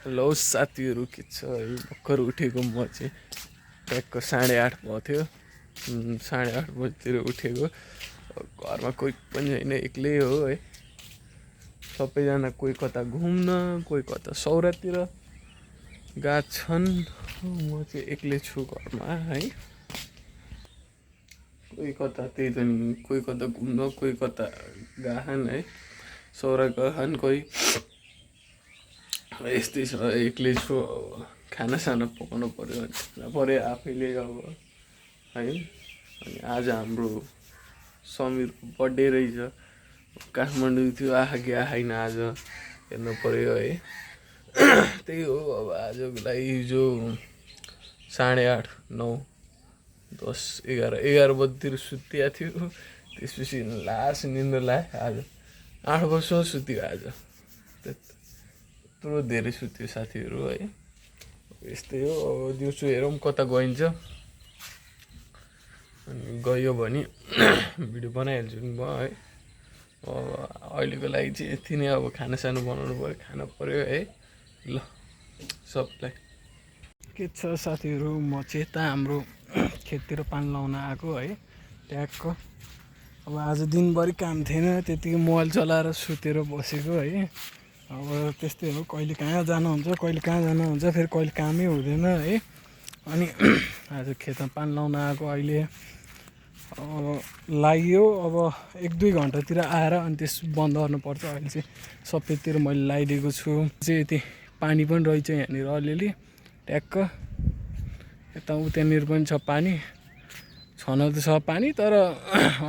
Hello साथीहरू के छ है भर्खर उठेको म चाहिँ ट्याक्क 8:30 भएको थियो 8:30 बजीतिर उठेको घरमा कोही पनि छैन एक्लै हो है सबैजना कोही कता घुम्न कोही कता सौरातिर गएको छन् म चाहिँ एक्लै छु घरमा है कोही कता त्यही त नि कोही कता घुम्न कोही कता गएछन् है सौरा गएछन् कोही यस्तै छ एक्लै छु अब खानासाना पकाउनु पऱ्यो आफैले अब है अनि आज हाम्रो समीरको बर्थडे रहेछ काठमाडौँ थियो आएकी आएन आज हेर्नु पऱ्यो है त्यही हो अब आजको लागि जो 8:30 9 10 11 बजीतिर सुतिएको थियो त्यसपछि लास्ट निन्द्रा लाग्यो आज 8 बजीसम्म सुत्यो आज त्यत्रो धेरै सुत्यो साथीहरू है यस्तै हो अब दिउँसो हेरौँ कता गइन्छ अनि गयो भने भिडियो बनाइहाल्छु नि म है अब अहिलेको लागि चाहिँ यति नै अब खानासाना बनाउनु पऱ्यो खानु पऱ्यो है ल सबलाई के छ साथीहरू म चाहिँ यता हाम्रो खेततिर पानी लाउन आएको है ट्याक्क अब आज दिनभरि काम थिएन त्यतिकै मोबाइल चलाएर सुतेर बसेको है अब त्यस्तै हो कहिले कहाँ जानुहुन्छ कहिले कहाँ जानुहुन्छ फेरि कहिले कामै हुँदैन है अनि आज खेतमा पानी लाउन आएको अहिले अब लाग्यो अब 1-2 घन्टातिर आएर अनि त्यस बन्द गर्नुपर्छ अहिले चाहिँ सबैतिर मैले लगाइदिएको छु चाहिँ यति पानी पनि रहेछ यहाँनिर अलिअलि ट्याक्क यता उतानिर पनि छ पानी छन त छ पानी तर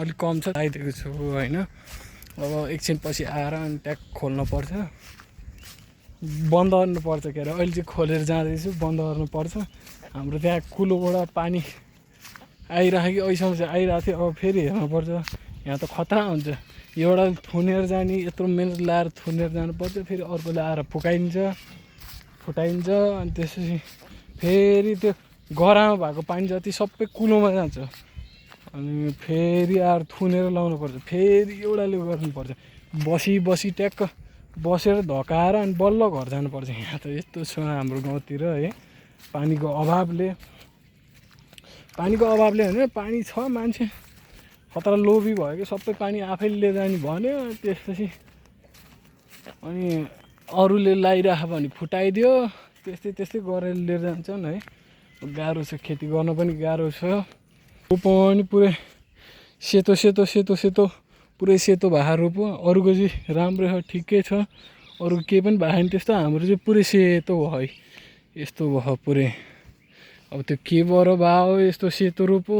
अलिक कम छ लगाइदिएको छु होइन अब एकछिन पछि आएर अनि ट्याक्क खोल्नुपर्छ बन्द गर्नुपर्छ के अरे अहिले चाहिँ खोलेर जाँदैछु बन्द गर्नुपर्छ हाम्रो त्यहाँ कुलोबाट पानी आइराखेको अहिलेसम्म चाहिँ आइरहेको थियो अब फेरि हेर्नुपर्छ यहाँ त खतरा हुन्छ एउटा थुनेर जाने यत्रो मिहिनेत लाएर थुनेर जानुपर्छ फेरि अर्कोले आएर फुटाइन्छ अनि त्यसपछि फेरि त्यो गरामा भएको पानी जति सबै कुलोमा जान्छ अनि फेरि आएर थुनेर लाउनु पर्छ फेरि एउटाले गर्नुपर्छ बसी ट्याक्क बसेर धकाएर अनि बल्ल घर जानुपर्छ यहाँ त यस्तो छ हाम्रो गाउँतिर है पानीको अभावले होइन पानी छ मान्छे खतरा लोभी भयो कि सबै पानी आफैले लिएर जाने भन्यो त्यसपछि अनि अरूले लगाइराख्यो भने फुटाइदियो त्यस्तै गरेर लिएर जान्छन् है गाह्रो छ खेती गर्न पनि गाह्रो छ पनि पुरै सेतो पुरै सेतो भएर रोप्यो अरूको चाहिँ राम्रो छ ठिकै छ अरू केही पनि भएन त्यस्तो हाम्रो चाहिँ पुरै सेतो भयो है यस्तो भयो पुरै अब त्यो केबाट भयो यस्तो सेतो रोप्यो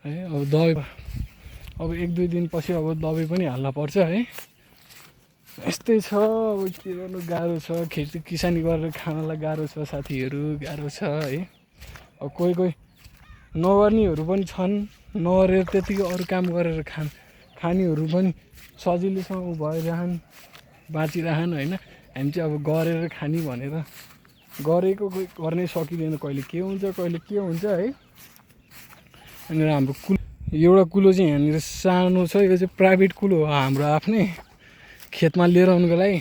है अब दबाई अब 1-2 दिनपछि अब दबाई पनि हाल्न पर्छ है यस्तै छ अब के गर्नु गाह्रो छ खेती किसानी गरेर खानलाई गाह्रो छ साथीहरू गाह्रो छ है अब कोही नगर्नेहरू पनि छन् नगरेर त्यतिकै अरू काम गरेर खानेहरू पनि सजिलैसँग भइरहन् बाँचिरहन् होइन हामी चाहिँ अब गरेर खाने भनेर गरेको गर्नै सकिँदैन कहिले के हुन्छ है अनि हाम्रो एउटा कुलो चाहिँ यहाँनिर सानो छ यो चाहिँ प्राइभेट कुलो हो हाम्रो आफ्नै खेतमा लिएर आउनुको लागि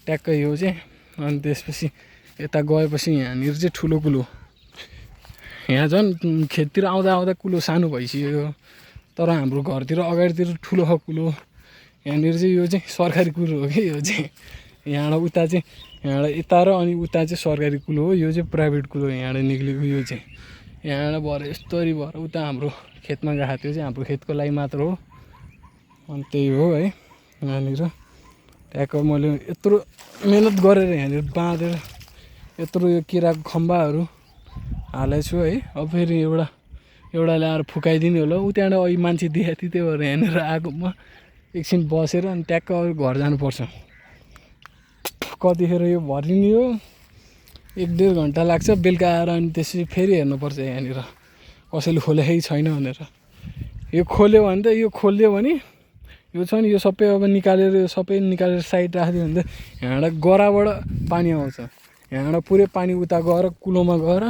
ट्याक्क यो चाहिँ अनि त्यसपछि यता गएपछि यहाँनिर चाहिँ ठुलो कुलो यहाँ झन् खेततिर आउँदा कुलो सानो भइसक्यो तर हाम्रो घरतिर अगाडितिर ठुलो छ कुलो यहाँनिर चाहिँ यो चाहिँ सरकारी कुलो हो कि यो चाहिँ यहाँबाट उता चाहिँ यहाँबाट यता र अनि उता चाहिँ सरकारी कुलो हो यो चाहिँ प्राइभेट कुलो हो यहाँबाट निक्लेको यो चाहिँ यहाँबाट भएर यस्तरी भएर उता हाम्रो खेतमा गएको थियो चाहिँ हाम्रो खेतको लागि मात्र हो अनि त्यही हो है यहाँनिर ट्याक्क मैले यत्रो मिहिनेत गरेर यहाँनिर बाँधेर यत्रो यो किराको खम्बाहरू हालेको छु है अब फेरि एउटाले आएर फुकाइदिने होला उ त्यहाँबाट अहिले मान्छे देखाएको थियो त्यही भएर यहाँनिर आएको म एकछिन बसेर अनि ट्याक्क घर जानुपर्छ कतिखेर यो भरिने हो 1-1.5 घन्टा लाग्छ बेलुका आएर अनि त्यसपछि फेरि हेर्नुपर्छ यहाँनिर कसैले खोलेकै छैन भनेर यो खोल्यो भने त यो खोलिदियो भने यो छ नि यो सबै अब निकालेर साइड राखिदियो भने त यहाँबाट गराबाट पानी आउँछ यहाँबाट पुरै पानी उता गएर कुलोमा गएर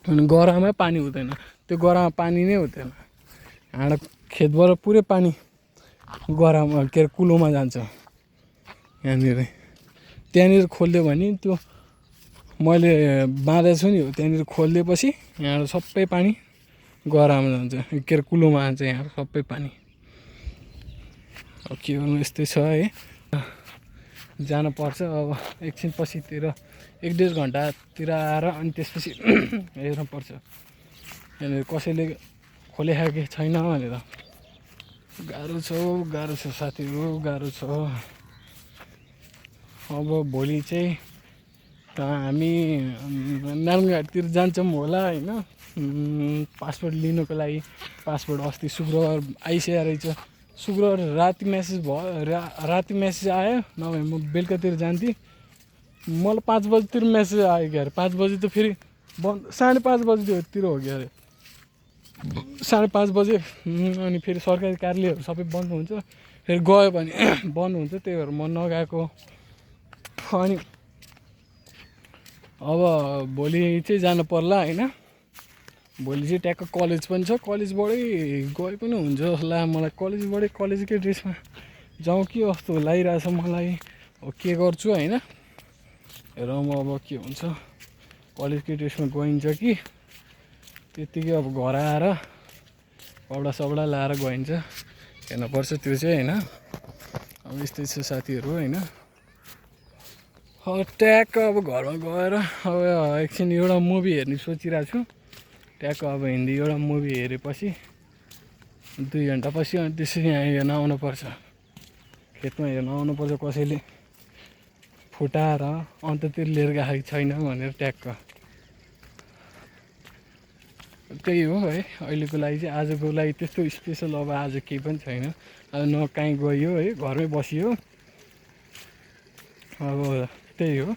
अनि गरामा पानी हुँदैन त्यो गरामा पानी नै हुँदैन यहाँबाट खेतबाट पुरै पानी गरामा के अरे कुलोमा जान्छ यहाँनिर त्यहाँनिर खोलिदियो भने त्यो मैले बाँधेको छु नि हो त्यहाँनिर खोलिदिएपछि यहाँबाट सबै पानी गरामा जान्छ के अरे कुलोमा जान्छ यहाँ सबै पानी। अब के गर्नु यस्तै छ है जानुपर्छ अब एकछिन पछितिर 1-1.5 घन्टातिर आएर अनि त्यसपछि हेर्नुपर्छ यहाँनिर कसैले खोलेको कि छैन भनेर। गाह्रो छ साथीहरू गाह्रो छ। अब भोलि चाहिँ हामी नारायणघाटतिर जान्छौँ होला होइन पासपोर्ट लिनुको लागि। पासपोर्ट अस्ति शुक्रबार आइसकेको रहेछ। शुक्रबार राति मेसेज भयो राति मेसेज आयो नभए म बेलुकातिर जान्थेँ। मलाई 5 बजीतिर मेसेज आयो क्या अरे 5 बजी त फेरि बन्द 5:30 बजीतिर हो क्या अरे 5:30 बजे अनि फेरि सरकारी कार्यालयहरू सबै बन्द हुन्छ फेरि गयो भने बन्द हुन्छ त्यही भएर म नगएको। अनि अब भोलि चाहिँ जानु पर्ला होइन। भोलि चाहिँ ट्याक्क कलेज पनि छ कलेजबाटै गए पनि हुन्छ होला मलाई कलेजबाटै कलेजकै ड्रेसमा जाउँ कि कस्तो लागिरहेछ मलाई। अब के गर्छु होइन हेरौँ अब के हुन्छ कलेजकै ड्रेसमा गइन्छ कि त्यत्तिकै अब घर आएर कपडा लाएर गइन्छ हेर्नुपर्छ त्यो चाहिँ होइन। अब यस्तै छ साथीहरू होइन। ट्याक्क अब घरमा गएर अब एकछिन एउटा मुभी हेर्ने सोचिरहेको छु। ट्याक्क अब हिन्दी एउटा मुभी हेरेपछि 2 घन्टा पछि अनि त्यसरी यहाँ हेर्न आउनुपर्छ खेतमा हेर्न आउनुपर्छ कसैले फुटाएर अन्ततिर लिएर गएको छैन भनेर ट्याक्क। त्यही हो है अहिलेको लागि चाहिँ आजको लागि त्यस्तो स्पेसल अब आज केही पनि छैन। अब न कहीँ गयो है घरमै बसियो। अब त्यही हो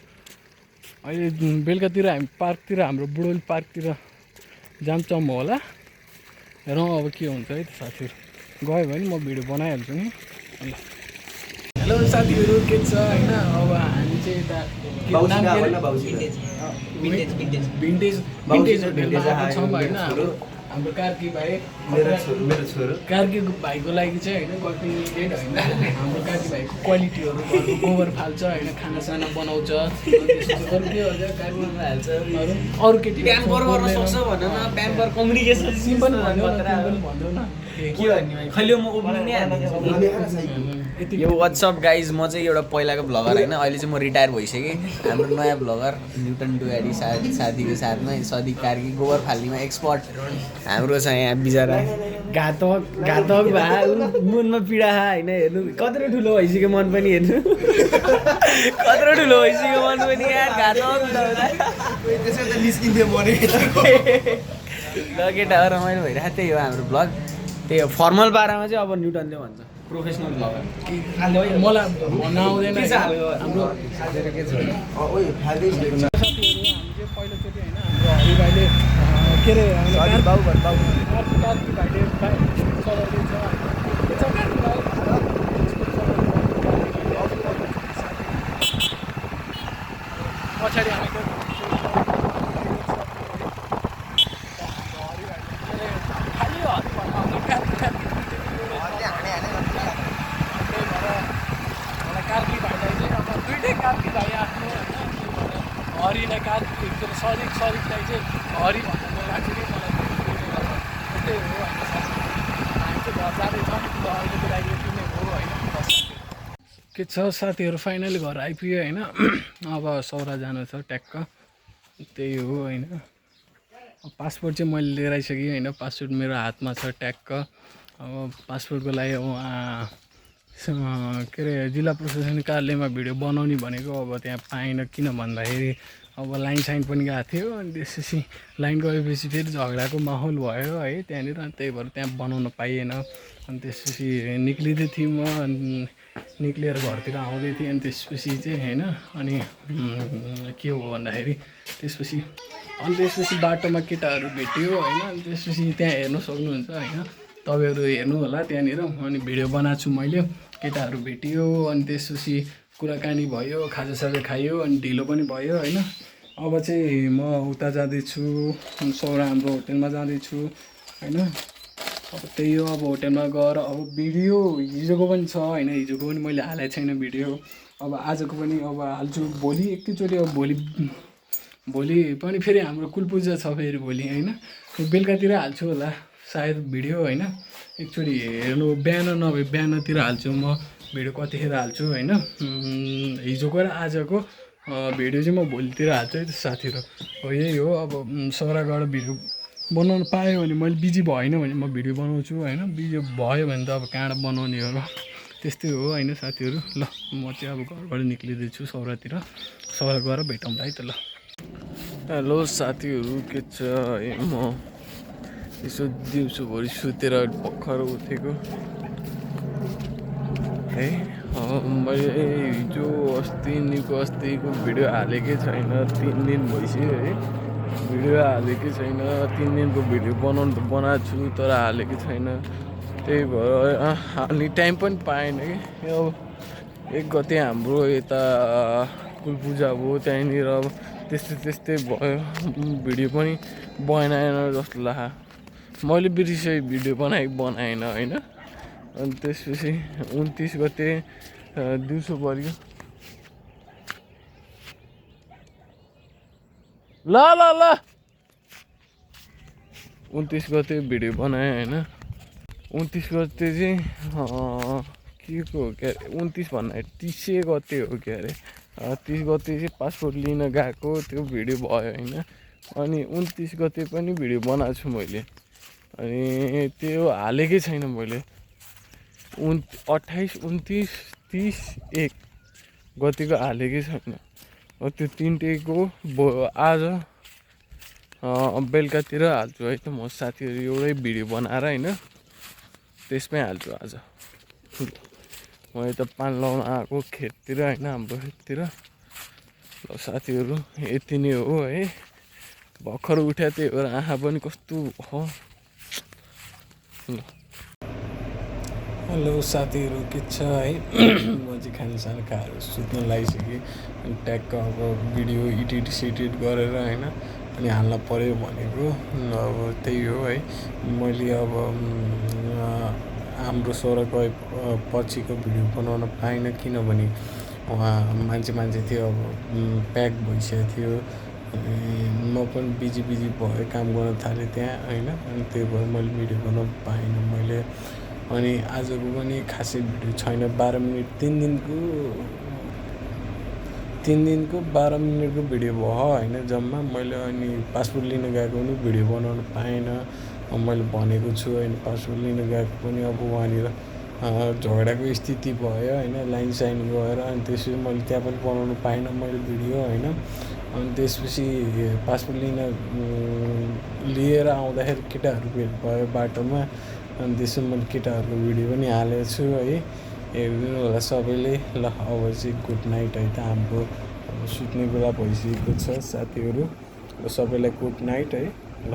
अहिले बेलुकातिर हामी पार्कतिर हाम्रो बुढोल पार्कतिर जान्छौँ होला हेरौँ अब के हुन्छ है त साथीहरू। गयो भने म भिडियो बनाइहाल्छु नि। हेलो साथीहरू के छ होइन अब हामी चाहिँ यता भिन्टेज छौँ होइन। हाम्रो कार्की भाइ कार्की भाइको लागि चाहिँ होइन गर्मी डेट होइन हाम्रो कार्की भाइको क्वालिटीहरू घरको गोबर फाल्छ होइन खानासाना बनाउँछ अरू के हुन्छ अरू केटी यो वाट्सअप गाइज म चाहिँ एउटा पहिलाको भ्लगर होइन अहिले चाहिँ म रिटायर भइसकेँ। हाम्रो नयाँ भ्लगर न्युटन डुगाडी साथीको साथमा सदी कार्की गोबर फाल्नेमा एक्सपर्ट हाम्रो छ यहाँ बिचरा घातक भए मनमा पीडा होइन हेर्नु कत्रो ठुलो भइसक्यो मन पनि हेर्नु कत्रो ठुलो भइसक्यो मन पनि यार घातक ल केटा हो रमाइलो भइरहेको त्यही हो हाम्रो भ्लग। त्यही हो फर्मल पारामा चाहिँ अब न्युटनले भन्छ प्रोफेसनल भ्लगर मलाई भन्न आउँदैन हाम्रो साथीहरू हामी चाहिँ पहिलोचोटि होइन हाम्रो हरि भाइले के अरे कार्की भाइले चलाउँदैछ पछाडि हामी कार्की भाइलाई चाहिँ अब दुइटै कार्की भाइ आफ्नो हरिलाई कार्की सरिकलाई चाहिँ हरि भन्नु लाग्छ कि मलाई त्यही हो होइन हामी चाहिँ घर जाँदैछौँ अहिलेको लागि यति नै हो होइन। के छ साथीहरू फाइनली घर आइपुग्यो होइन। अब सौरा जानु छ ट्याक्क त्यही हो होइन। पासपोर्ट चाहिँ मैले लिएर आइसकेँ होइन पासपोर्ट मेरो हातमा छ ट्याक्क। अब पासपोर्टको लागि अब के अरे जिल्ला प्रशासनिक कार्यालयमा भिडियो बनाउने भनेको अब त्यहाँ पाएन किन भन्दाखेरि अब लाइन साइन पनि गएको थियो अनि त्यसपछि लाइन गएपछि फेरि झगडाको माहौल भयो है त्यहाँनिर अनि त्यही भएर त्यहाँ बनाउन पाइएन। अनि त्यसपछि निक्लिँदै थिएँ म निक्लिएर घरतिर आउँदै थिएँ अनि त्यसपछि चाहिँ होइन अनि के हो भन्दाखेरि त्यसपछि बाटोमा केटाहरू भेट्यो होइन अनि त्यसपछि त्यहाँ हेर्नु सक्नुहुन्छ होइन तपाईँहरू हेर्नु होला त्यहाँनिर अनि भिडियो बनाएको छु मैले केटाहरू भेटियो अनि त्यसपछि कुराकानी भयो खाजासाजा खायो अनि ढिलो पनि भयो होइन। अब चाहिँ म उता जाँदैछु सौरा हाम्रो होटेलमा जाँदैछु होइन। अब त्यही हो अब होटेलमा गएर अब भिडियो हिजोको पनि छ होइन हिजोको पनि मैले हालेको छैन भिडियो अब आजको पनि अब हाल्छु भोलि एकैचोटि अब भोलि पनि फेरि हाम्रो कुलपूजा छ फेरि भोलि होइन बेलुकातिर हाल्छु होला सायद भिडियो होइन एकचोटि हेर्नु बिहान नभए बिहानतिर हाल्छु म भिडियो कतिखेर हाल्छु होइन हिजोको र आजको भिडियो चाहिँ म भोलितिर हाल्छु है साथीहरू हो यही हो अब सौराबाट भिडियो बनाउनु पायो भने मैले बिजी भएन भने म भिडियो बनाउँछु होइन बिजी भयो भने त अब कहाँबाट बनाउने हो र त्यस्तै हो होइन साथीहरू ल म चाहिँ अब घरबाट निक्लिँदैछु सौरातिर सौरा गएर भेटौँला है त ल हेलो साथीहरू के छ है म यसो दिउँसोभरि सुतेर भर्खर उठेको है मैले हिजो अस्तिको भिडियो हालेकै छैन 3 दिन भइसक्यो है भिडियो हालेकै छैन 3 दिनको भिडियो बनाउनु त बनाएको छु तर हालेकै छैन त्यही भएर हाल्ने टाइम पनि पाएन कि अब 1 गते हाम्रो यता कुलपूजा भयो त्यहीँनिर अब त्यस्तै भयो भिडियो पनि बनाएन जस्तो लाग्यो मैले बिर्सेँ भिडियो बनाएन होइन अनि त्यसपछि 29 गते दिउँसो पऱ्यो ल 29 गते भिडियो बनाएँ होइन 29 गते चाहिँ के को के अरे 29 भन्दा 30 गते हो के अरे 30 गते चाहिँ पासपोर्ट लिन गएको त्यो भिडियो भयो होइन अनि 29 गते पनि भिडियो बनाएको छु मैले अनि त्यो हालेकै छैन मैले 28, 29, 30, 1 गतिको हालेकै छैन त्यो 3 टेको आज बेलुकातिर हाल्छु है त म साथीहरू एउटै भिडियो बनाएर होइन त्यसमै हाल्छु आज म यता पान लाउन आएको खेततिर होइन हाम्रो खेततिर ल साथीहरू यति नै हो है भर्खर उठ्या त्यही भएर आँखा पनि कस्तो हो ल हेलो साथीहरू के छ है म चाहिँ खानसाना खाएर सुत्न लागिसकेँ अनि ट्याक्क अब भिडियो एडिट गरेर होइन अनि हाल्न पऱ्यो भनेको अब त्यही हो है मैले अब हाम्रो सौरा गए पछिको भिडियो बनाउन पाइनँ किनभने उहाँ मान्छे थियो अब प्याक भइसकेको थियो अनि म पनि बिजी भएँ काम गर्न थालेँ त्यहाँ होइन अनि त्यही भएर मैले भिडियो बनाउन पाइनँ मैले अनि आजको पनि खासै भिडियो छैन 12 मिनट 3 दिनको 12 मिनटको भिडियो भयो होइन जम्मा मैले अनि पासपोर्ट लिन गएको पनि भिडियो बनाउन पाइनँ मैले भनेको छु होइन पासपोर्ट लिन गएको पनि अब वहाँनिर झगडाको स्थिति भयो होइन लाइन साइन गएर अनि त्यसपछि मैले त्यहाँ पनि बनाउनु पाइनँ मैले भिडियो होइन अनि त्यसपछि पासपोर्ट लिएर आउँदाखेरि केटाहरू भेट भयो बाटोमा अनि त्यसो मैले केटाहरूको भिडियो पनि हालेको छु है हेरिदिनु होला सबैले ल अब चाहिँ गुड नाइट है त हाम्रो सुत्ने बेला भइसकेको छ साथीहरू सबैलाई गुड नाइट है ल